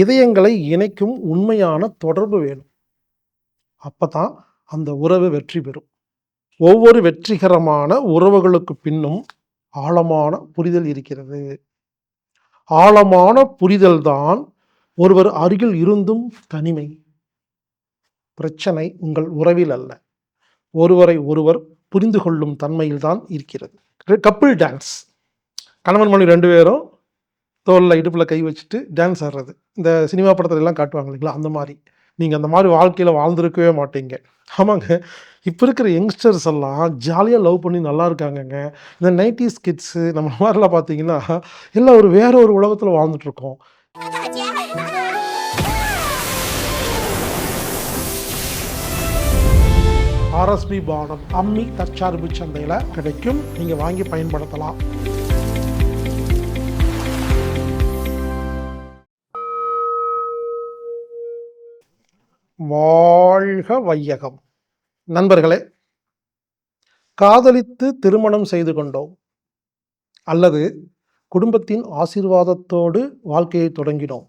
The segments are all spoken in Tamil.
இதயங்களை இணைக்கும் உண்மையான தொடர்பு வேணும். அப்பதான் அந்த உறவு வெற்றி பெறும். ஒவ்வொரு வெற்றிகரமான உறவுகளுக்கு பின்னும் ஆழமான புரிதல் இருக்கிறது. ஆழமான புரிதல் தான் ஒருவர் அருகில் இருந்தும் தனிமை. பிரச்சனை உங்கள் உறவில் அல்ல, ஒருவரை ஒருவர் புரிந்து கொள்ளும் தன்மையில் தான் இருக்கிறது. கப்பிள் டான்ஸ், கணவன் மனைவி 2 பேரும் தோளில் இடுப்பில் கை வச்சுட்டு டான்ஸ் ஆடுறது. இந்த சினிமா படத்துல எல்லாம் காட்டுவாங்க இல்லைங்களா, அந்த மாதிரி. நீங்கள் அந்த மாதிரி வாழ்க்கையில் வாழ்ந்திருக்கவே மாட்டீங்க. ஆமாங்க, இப்போ இருக்கிற யங்ஸ்டர்ஸ் எல்லாம் ஜாலியாக லவ் பண்ணி நல்லா இருக்காங்கங்க. இந்த 90s கிட்ஸு நம்ம மாதிரிலாம் பார்த்தீங்கன்னா எல்லாம் வேற ஒரு உலகத்தில் வாழ்ந்துட்டுருக்கோம். ஆர்எஸ்பி பானம் அம்மி தற்சார்பு சந்தையில் கிடைக்கும். நீங்கள் வாங்கி பயன்படுத்தலாம். வாழ்க வையகம். நண்பர்களே, காதலித்து திருமணம் செய்து கொண்டோம் அல்லது குடும்பத்தின் ஆசீர்வாதத்தோடு வாழ்க்கையை தொடங்கினோம்.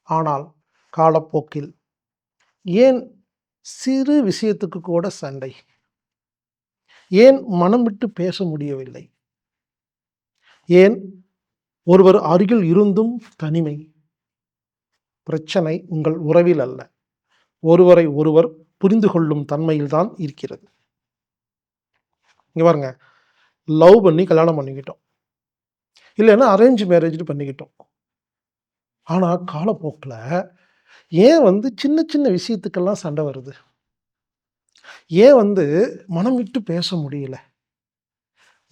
ஆனால் காலப்போக்கில் ஏன் சிறு விஷயத்துக்கு கூட சண்டை? ஏன் மனம் விட்டு பேச முடியவில்லை? ஏன் ஒருவர் அருகில் இருந்தும் தனிமை? பிரச்சனை உங்கள் உறவில் அல்ல, ஒருவரை ஒருவர் புரிந்து கொள்ளும் தன்மையில் தான் இருக்கிறது. இங்க பாருங்க, லவ் பண்ணி கல்யாணம் பண்ணிக்கிட்டோம், இல்லைன்னா அரேஞ்ச் மேரேஜ் பண்ணிக்கிட்டோம். ஆனால் காலப்போக்கில் ஏன் சின்ன சின்ன விஷயத்துக்கெல்லாம் சண்டை வருது? ஏன் மனம் விட்டு பேச முடியல?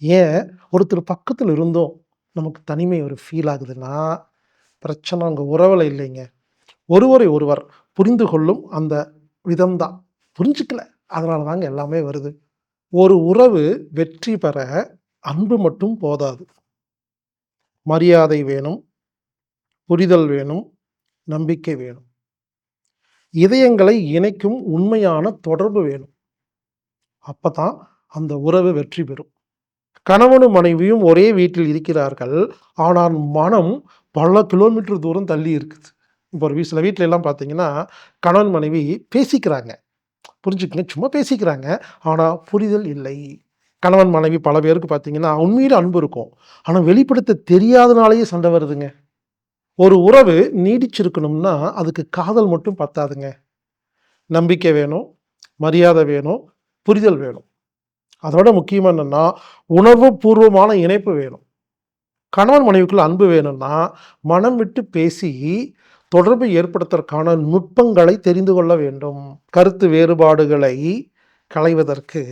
ஏன் ஒருத்தர் பக்கத்தில் இருந்தோம் நமக்கு தனிமை ஒரு ஃபீல் ஆகுதுன்னா, பிரச்சனை உங்கள் உறவில் இல்லைங்க, ஒருவரை ஒருவர் புரிந்து கொள்ளும் அந்த விதம்தான். புரிஞ்சுக்கல, அதனால தாங்க எல்லாமே வருது. ஒரு உறவு வெற்றி பெற அன்பு மட்டும் போதாது, மரியாதை வேணும், புரிதல் வேணும், நம்பிக்கை வேணும். இதயங்களை இணைக்கும் உண்மையான தொடர்பு வேணும். அப்பதான் அந்த உறவு வெற்றி பெறும். கணவனும் மனைவியும் ஒரே வீட்டில் இருக்கிறார்கள், ஆனால் மனம் பல கிலோமீட்டர் தூரம் தள்ளி இருக்குது. இப்போ ஒரு சில வீட்டில எல்லாம் பார்த்தீங்கன்னா, கணவன் மனைவி பேசிக்கிறாங்க, புரிஞ்சுக்கங்க, சும்மா பேசிக்கிறாங்க, ஆனால் புரிதல் இல்லை. கணவன் மனைவி பல பேருக்கு பார்த்தீங்கன்னா உண்மையில அன்பு இருக்கும், ஆனால் வெளிப்படுத்த தெரியாதனாலேயே சண்டை வருதுங்க. ஒரு உறவு நீடிச்சிருக்கணும்னா அதுக்கு காதல் மட்டும் பத்தாதுங்க, நம்பிக்கை வேணும், மரியாதை வேணும், புரிதல் வேணும். அதோட முக்கியமாக என்னென்னா உணர்வு பூர்வமான இணைப்பு வேணும். கணவன் மனைவிக்குள்ள அன்பு வேணும்னா மனம் விட்டு பேசி தொடர்பை ஏற்படுத்துவதற்கான நுட்பங்களை தெரிந்து கொள்ள வேண்டும். கருத்து வேறுபாடுகளை களைவதற்கு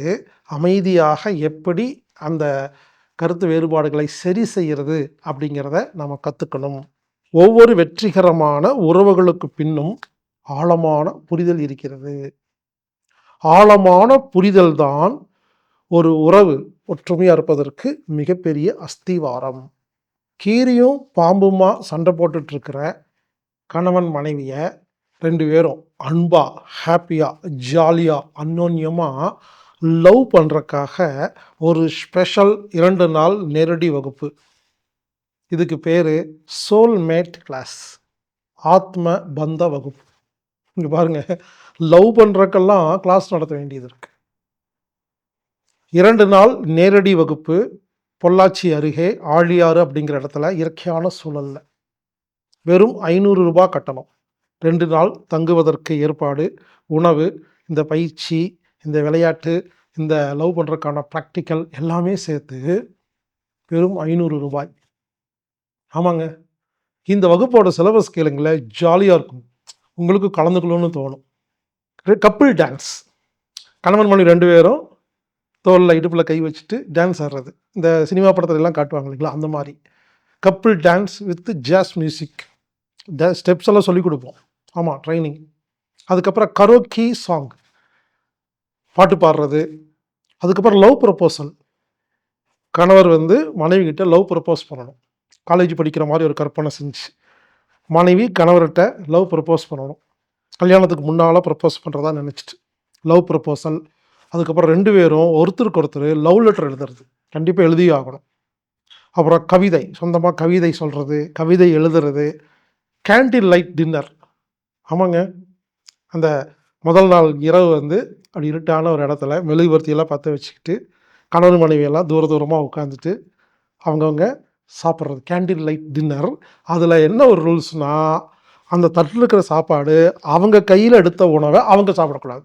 அமைதியாக எப்படி அந்த கருத்து வேறுபாடுகளை சரி செய்கிறது அப்படிங்கிறத நம்ம கற்றுக்கணும். ஒவ்வொரு வெற்றிகரமான உறவுகளுக்கு பின்னும் ஆழமான புரிதல் இருக்கிறது. ஆழமான புரிதல் தான் ஒரு உறவு ஒற்றுமையாக இருப்பதற்கு மிகப்பெரிய அஸ்திவாரம். கீரியும் பாம்புமா சண்டை போட்டுட்ருக்கிற கணவன் மனைவியை 2 பேரும் அன்பா, ஹாப்பியா, ஜாலியா, அன்னோன்யமாக லவ் பண்ணுறக்காக ஒரு ஸ்பெஷல் 2 நாள் நேரடி வகுப்பு. இதுக்கு பேர் சோல்மேட் கிளாஸ், ஆத்ம பந்த வகுப்பு. இங்கே பாருங்கள், லவ் பண்ணுறக்கெல்லாம் கிளாஸ் நடத்த வேண்டியது இருக்குது. 2 நாள் நேரடி வகுப்பு, பொள்ளாச்சி அருகே ஆழியாறு அப்படிங்கிற இடத்துல இயற்கையான சூழலில். வெறும் 500 ரூபாய் கட்டணம். 2 நாள் தங்குவதற்கு ஏற்பாடு, உணவு, இந்த பயிற்சி, இந்த விளையாட்டு, இந்த லவ் பண்ணுறதுக்கான ப்ராக்டிக்கல் எல்லாமே சேர்த்து வெறும் 500 ரூபாய். ஆமாங்க, இந்த வகுப்போட சிலபஸ் கேளுங்களேன், ஜாலியாக இருக்கும், உங்களுக்கு கலந்துக்கணும்னு தோணும். கப்பிள் டான்ஸ், கணவன் மனைவி 2 பேரும் தோளில் இடுப்பில் கை வச்சுட்டு டான்ஸ் ஆடுறது. இந்த சினிமா படத்துல எல்லாம் காட்டுவாங்க இல்லைங்களா, அந்த மாதிரி. Couple dance with jazz music, steps எல்லாம் சொல்லிக் கொடுப்போம். ஆமாம், ட்ரைனிங். அதுக்கப்புறம் கரோக்கி சாங், பாட்டு பாடுறது. அதுக்கப்புறம் லவ் ப்ரப்போசல், கணவர் மனைவி கிட்ட லவ் ப்ரப்போஸ் பண்ணணும். காலேஜ் படிக்கிற மாதிரி ஒரு கற்பனை செஞ்சு மனைவி கணவர்கிட்ட லவ் ப்ரப்போஸ் பண்ணணும். கல்யாணத்துக்கு முன்னால் ப்ரப்போஸ் பண்ணுறதா நினச்சிட்டு லவ் ப்ரப்போசல். அதுக்கப்புறம் 2 பேரும் ஒருத்தருக்கு ஒருத்தர் லவ் லெட்டர் எழுதுறது, கண்டிப்பாக எழுதியே ஆகணும். அப்புறம் கவிதை, சொந்தமாக கவிதை சொல்கிறது, கவிதை எழுதுறது, கேண்டில் லைட் டின்னர். ஆமாங்க. அந்த முதல் நாள் இரவு வந்து அப்படி இருட்டான ஒரு இடத்துல மெழுகுவர்த்தியெல்லாம் பற்ற வச்சுக்கிட்டு கணவன் மனைவியெல்லாம் தூர தூரமாக உட்காந்துட்டு அவங்கவுங்க சாப்பிட்றது கேண்டில் லைட் டின்னர். அதில் என்ன ஒரு ரூல்ஸ்னால், அந்த தட்டில் இருக்கிற சாப்பாடு அவங்க கையில் எடுத்த உணவை அவங்க சாப்பிடக்கூடாது.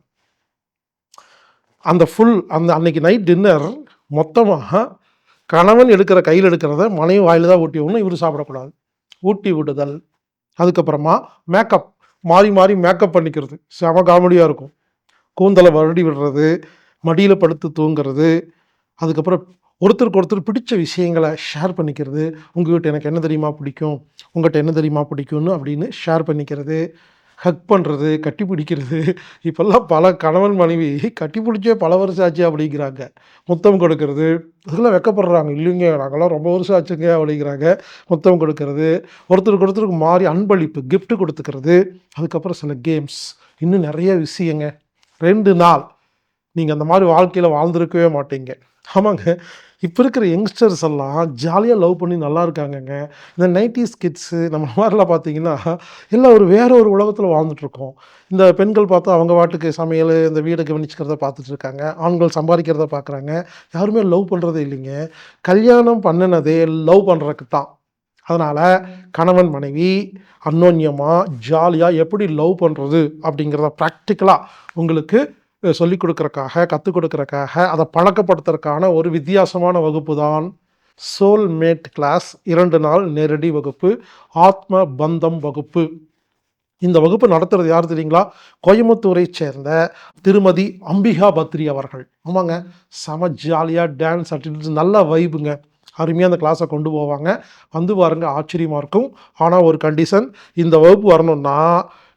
அந்த அன்னைக்கு நைட் டின்னர் மொத்தமாக கணவன் எடுக்கிற கையில் எடுக்கிறத மனைவி வாயில் தான் ஊட்டி விடணும், இவர் சாப்பிடக்கூடாது. ஊட்டி விடுதல். அதுக்கப்புறமா மேக்கப் மாறி மாறி மேக்கப் பண்ணிக்கிறது செம காமெடியாக இருக்கும். கூந்தலை வருடி விடுறது, மடியில் படுத்து தூங்குறது, அதுக்கப்புறம் ஒருத்தருக்கு ஒருத்தர் பிடிச்ச விஷயங்களை ஷேர் பண்ணிக்கிறது. உங்கள்கிட்ட எனக்கு என்ன தெரியுமா பிடிக்கும், உங்கள்கிட்ட என்ன தெரியுமா பிடிக்கும்னு அப்படின்னு ஷேர் பண்ணிக்கிறது, ஹக் பண்ணுறது, கட்டி பிடிக்கிறது. இப்போல்லாம் பல கணவன் மனைவி கட்டி பிடிச்சே பல வருஷம் ஆச்சு அப்படிங்கிறாங்க. முத்தம் கொடுக்கறது, இதெல்லாம் வெக்கப்படுறாங்க. இல்லைங்க நாங்கள்லாம் ரொம்ப வருஷம் ஆச்சுங்க அப்படிங்கிறாங்க. முத்தம் கொடுக்கறது, ஒருத்தருக்கு ஒருத்தருக்கு மாறி அன்பளிப்பு gift கொடுத்துக்கிறது, அதுக்கப்புறம் சில கேம்ஸ், இன்னும் நிறைய விஷயங்க. 2 நாள் நீங்கள் அந்த மாதிரி வாழ்க்கையில் வாழ்ந்துருக்கவே மாட்டீங்க. ஆமாங்க. இப்போ இருக்கிற யங்ஸ்டர்ஸ் எல்லாம் ஜாலியாக லவ் பண்ணி நல்லா இருக்காங்கங்க. இந்த 90s கிட்ஸு நம்ம மாதிரிலாம் பார்த்தீங்கன்னா, எல்லாம் வேற ஒரு உலகத்தில் வாழ்ந்துட்டுருக்கோம். இந்த பெண்கள் பார்த்தா அவங்க பாட்டுக்கு சமையல், இந்த வீடை கவனிச்சுக்கிறத பார்த்துட்டு இருக்காங்க. ஆண்கள் சம்பாதிக்கிறத பார்க்குறாங்க. யாருமே லவ் பண்ணுறதே இல்லைங்க. கல்யாணம் பண்ணினதே லவ் பண்ணுறதுக்கு தான். அதனால் கணவன் மனைவி அந்யோன்யமாக ஜாலியாக எப்படி லவ் பண்ணுறது அப்படிங்கிறத ப்ராக்டிக்கலாக உங்களுக்கு சொல்லிக் கொடுக்குறக்காக, கற்றுக் கொடுக்குறக்காக, அதை பழக்கப்படுத்துறதுக்கான ஒரு வித்தியாசமான வகுப்பு தான் சோல்மேட் கிளாஸ். 2 நாள் நேரடி வகுப்பு, ஆத்ம பந்தம் வகுப்பு. இந்த வகுப்பு நடத்துறது யார் தெரியுங்களா? கோயம்புத்தூரை சேர்ந்த திருமதி அம்பிகா பத்ரி அவர்கள். ஆமாங்க. செம ஜாலியாக டான்ஸ் ஆடிட்டு நல்ல வைபுங்க. அருமையாக அந்த கிளாஸை கொண்டு போவாங்க. வந்து பாருங்க, ஆச்சரியமாக இருக்கும். ஆனால் ஒரு கண்டிஷன், இந்த வகுப்பு வரணும்னா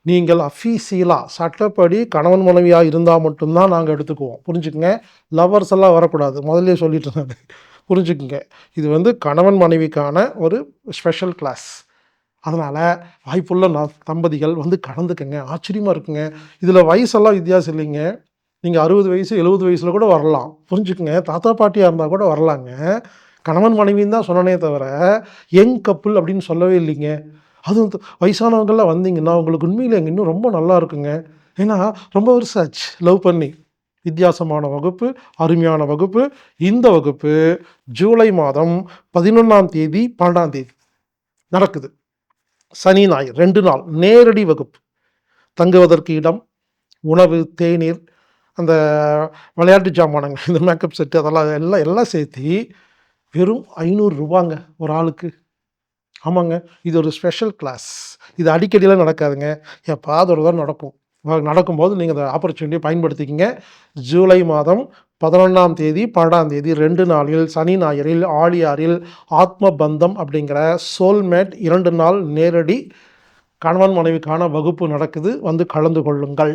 நீங்கள் அஃபீஷியலாக சட்டப்படி கணவன் மனைவியாக இருந்தால் மட்டும்தான் நாங்கள் எடுத்துக்குவோம். புரிஞ்சுக்குங்க. லவர்ஸ் எல்லாம் வரக்கூடாது. முதல்ல சொல்லிட்டு நான் புரிஞ்சுக்குங்க. இது வந்து கணவன் மனைவிக்கான ஒரு ஸ்பெஷல் கிளாஸ். அதனால் வாய்ப்புள்ள தம்பதிகள் வந்து கலந்துக்கங்க. ஆச்சரியமாக இருக்குங்க. இதில் வயசெல்லாம் வித்தியாசம் இல்லைங்க. நீங்கள் 60 வயசு 70 வயசில் கூட வரலாம். புரிஞ்சுக்குங்க. தாத்தா பாட்டியாக இருந்தால் கூட வரலாங்க. கணவன் மனைவின்னு தான் சொன்னனே தவிர யங் கப்புள் அப்படின்னு சொல்லவே இல்லைங்க. அதுவும் வயசானவங்கள்லாம் வந்தீங்கன்னா உங்களுக்கு உண்மையிலே இன்னும் ரொம்ப நல்லா இருக்குங்க. ஏன்னா ரொம்ப வருஷம் ஆச்சு லவ் பண்ணி. வித்தியாசமான வகுப்பு, அருமையான வகுப்பு. இந்த வகுப்பு ஜூலை மாதம் 11ஆம் தேதி 12ஆம் தேதி நடக்குது. சனி ஞாயிறு 2 நாள் நேரடி வகுப்பு. தங்குவதற்கு இடம், உணவு, தேநீர், அந்த விளையாட்டு ஜாமானங்கள், இந்த மேக்கப் செட்டு, அதெல்லாம் எல்லாம் எல்லாம் சேர்த்து வெறும் 500 ரூபாங்க ஒரு ஆளுக்கு. ஆமாங்க. இது ஒரு ஸ்பெஷல் கிளாஸ். இது அடிக்கடிலாம் நடக்காதுங்க. எப்பாவது ஒரு தடவை நடக்கும். நடக்கும்போது நீங்கள் அந்த ஆப்பர்ச்சுனிட்டியை பயன்படுத்திக்கிங்க. ஜூலை மாதம் 11ஆம் தேதி 12ஆம் தேதி 2 நாளில் சனி ஞாயிறில் ஆழியாறில் ஆத்ம பந்தம் அப்படிங்கிற சோல்மேட் 2 நாள் நேரடி கணவன் மனைவிக்கான வகுப்பு நடக்குது. வந்து கலந்து கொள்ளுங்கள்.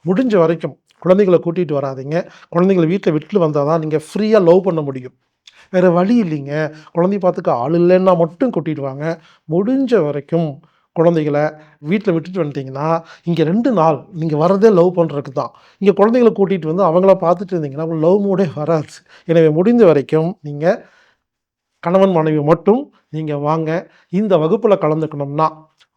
முடிஞ்ச வரைக்கும் குழந்தைகளை கூட்டிகிட்டு வராதீங்க. குழந்தைகளை வீட்டில் விட்டுட்டு வந்தால் தான் நீங்கள் ஃப்ரீயாக லவ் பண்ண முடியும். வேறு வழி இல்லைங்க. குழந்தைய பார்த்துக்க ஆள் இல்லைன்னா மட்டும் கூட்டிகிட்டு வாங்க. முடிஞ்ச வரைக்கும் குழந்தைகளை வீட்டில் விட்டுட்டு வந்துட்டிங்கன்னா, இங்கே 2 நாள் நீங்கள் வர்றதே லவ் பண்ணுறதுக்கு தான். இங்கே குழந்தைகளை கூட்டிகிட்டு வந்து அவங்கள பார்த்துட்டு இருந்தீங்கன்னா உங்களுக்கு லவ் மூடே வராது. எனவே முடிந்த வரைக்கும் நீங்கள் கணவன் மனைவி மட்டும் நீங்கள் வாங்க. இந்த வகுப்பில் கலந்துக்கணும்னா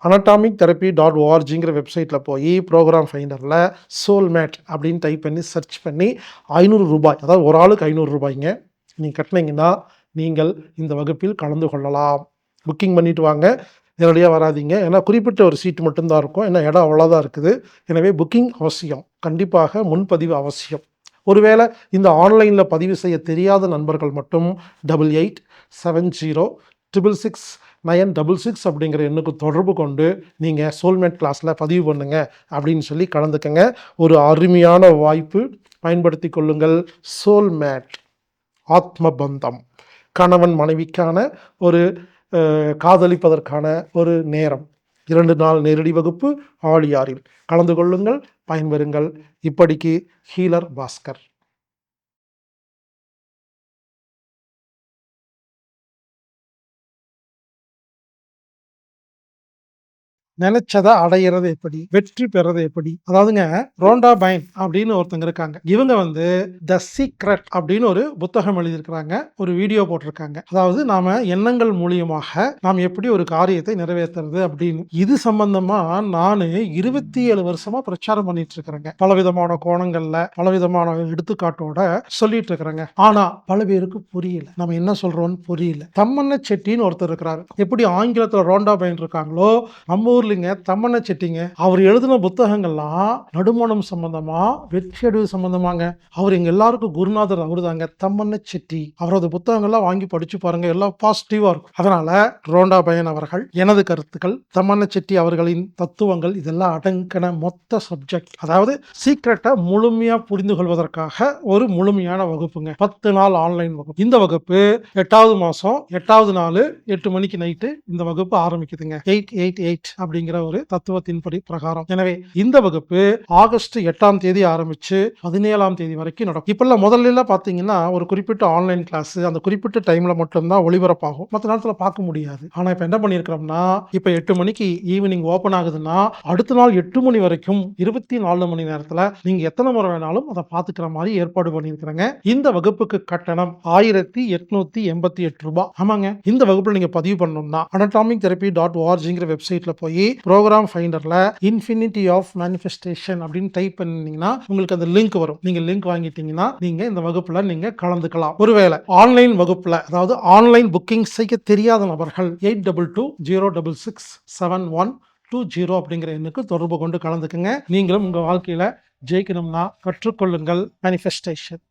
anatomic-therapy.orgங்கிற வெப்சைட்டில் போய் ப்ரோக்ராம் ஃபைண்டரில் சோல்மேட் அப்படின்னு டைப் பண்ணி சர்ச் பண்ணி ரூ. 500, அதாவது ஒரு ஆளுக்கு ரூ. 500 நீங்கள் கட்டினீங்கன்னா நீங்கள் இந்த வகுப்பில் கலந்து கொள்ளலாம். புக்கிங் பண்ணிவிட்டு வாங்க. நேரடியாக வராதிங்க. ஏன்னா குறிப்பிட்ட ஒரு சீட்டு மட்டும்தான் இருக்கும். ஏன்னா இடம் அவ்வளோதான் இருக்குது. எனவே புக்கிங் அவசியம். கண்டிப்பாக முன்பதிவு அவசியம். ஒருவேளை இந்த ஆன்லைனில் பதிவு செய்ய தெரியாத நண்பர்கள் மட்டும் 8870666966 அப்படிங்கிற எண்ணுக்கு தொடர்பு கொண்டு நீங்கள் சோல்மேட் கிளாஸில் பதிவு பண்ணுங்க அப்படின்னு சொல்லி கலந்துக்கங்க. ஒரு அருமையான வாய்ப்பு, பயன்படுத்தி கொள்ளுங்கள். சோல்மேட் ஆத்ம பந்தம் கணவன் மனைவிக்கான ஒரு காதலிப்பதற்கான ஒரு நேரம். 2 நாள் நேரடி வகுப்பு ஆழியாறில் கலந்து கொள்ளுங்கள், பயன்பெறுங்கள். இப்படிக்கு ஹீலர் பாஸ்கர். நினைச்சதை அடையிறது எப்படி, வெற்றி பெறது எப்படி. அதாவதுங்க ரோண்டா பைன் அப்படின்னு ஒருத்தங்க இருக்காங்க. இவங்க வந்து த சீக்ரெட் அப்படின்னு ஒரு புத்தகம் எழுதியிருக்கிறாங்க, ஒரு வீடியோ போட்டிருக்காங்க. அதாவது நாம எண்ணங்கள் மூலியமாக நாம் எப்படி ஒரு காரியத்தை நிறைவேற்றுறது அப்படின்னு. இது சம்பந்தமா நானு 27 வருஷமா பிரச்சாரம் பண்ணிட்டு இருக்கிறேங்க. பலவிதமான கோணங்கள்ல பலவிதமான எடுத்துக்காட்டோட சொல்லிட்டு இருக்கிறேங்க. ஆனா பல பேருக்கு புரியல, நம்ம என்ன சொல்றோம்னு புரியல. தம்மண்ண செட்டின்னு ஒருத்தர் இருக்கிறாரு. எப்படி ஆங்கிலத்துல ரோண்டா பைன் இருக்காங்களோ நம்ம ஊர்லங்க தம்மண்ண செட்டிங்க. அவர் எழுதின புத்தகங்கள்லாம் நடுமணம் சம்பந்தமா, வெற்றியடைவு சம்பந்தமாங்க. அவர் எங்க எல்லாருக்கும் குருநாதர் அவருதாங்க, தம்மண்ண செட்டி. அவரது புத்தகங்கள்லாம் வாங்கி படிச்சு பாருங்க, எல்லாம் பாசிட்டிவா இருக்கும். அதனால ரோண்டா பைன் அவர்கள், எனது கருத்துக்கள், தம்மண்ண செட்டி அவர்களின் தத்துவங்கள் இதெல்லாம் அடங்கின மொத்த சப்ஜெக்ட். அதாவது சீக்ரெட்டை முழுமையா புரிந்து கொள்வதற்காக ஒரு முழுமையான வகுப்புங்க. 10 நாள் ஆன்லைன் வகுப்பு. இந்த வகுப்பு 8வது மாசம் 8வது நாள் 8 மணிக்கு நைட்டு இந்த வகுப்பு ஆரம்பிக்குதுங்க. 888 அப்படிங்கிற ஒரு தத்துவத்தின்படி பிரகாரம். எனவே இந்த வகுப்பு ஆகஸ்ட் 8ஆம் தேதி ஆரம்பிச்சு 17ஆம் தேதி வரைக்கும் நடக்கும். இப்பெல்லாம் முதல்ல பாத்தீங்கன்னா ஒரு குறிப்பிட்ட ஆன்லைன் கிளாஸ் அந்த குறிப்பிட்ட டைம்ல மட்டும்தான் ஒளிபரப்பாகும், மற்ற நேரத்துல பார்க்க முடியாது. ஆனா இப்ப என்ன பண்ணிருக்கிறோம்னா, இப்ப 8 மணிக்கு ஈவினிங் ஓபன் ஆகுதுன்னா அடுத்த நாள் 8 மணி வரைக்கும் 24 மணி நேரத்துல நீங்க எத்தனை முறை வேணாலும் அதை பார்த்துக்கிற மாதிரி ஏற்பாடு பண்ணியிருக்கிறேங்க. இந்த வகுப்புக்கு கட்டணம் 1888 ரூபாய். ஆமாங்க, இந்த வகுப்புல நீங்க பதிவு பண்ணணும்னா anatomictherapy.orgங்கிற வெப்சைட்ல போய் ப்ரோக்ராம் ஃபைண்டர்ல இன்ஃபினிட்டி ஆஃப் மேனிஃபெஸ்டேஷன் அப்படின்னு டைப் பண்ணீங்கன்னா உங்களுக்கு அந்த லிங்க் வரும். நீங்க லிங்க் வாங்கிட்டீங்கன்னா நீங்க இந்த வகுப்புல நீங்க கலந்துக்கலாம். ஒருவேளை ஆன்லைன் வகுப்புல, அதாவது ஆன்லைன் புக்கிங் செய்ய தெரியாத நபர்கள் 8220667120 அப்படிங்கிற எண்ணுக்கு தொடர்பு கொண்டு கலந்துக்குங்க. நீங்களும் உங்க வாழ்க்கையில ஜெயிக்கணும்னா கற்றுக்கொள்ளுங்கள் மேனிஃபெஸ்டேஷன்.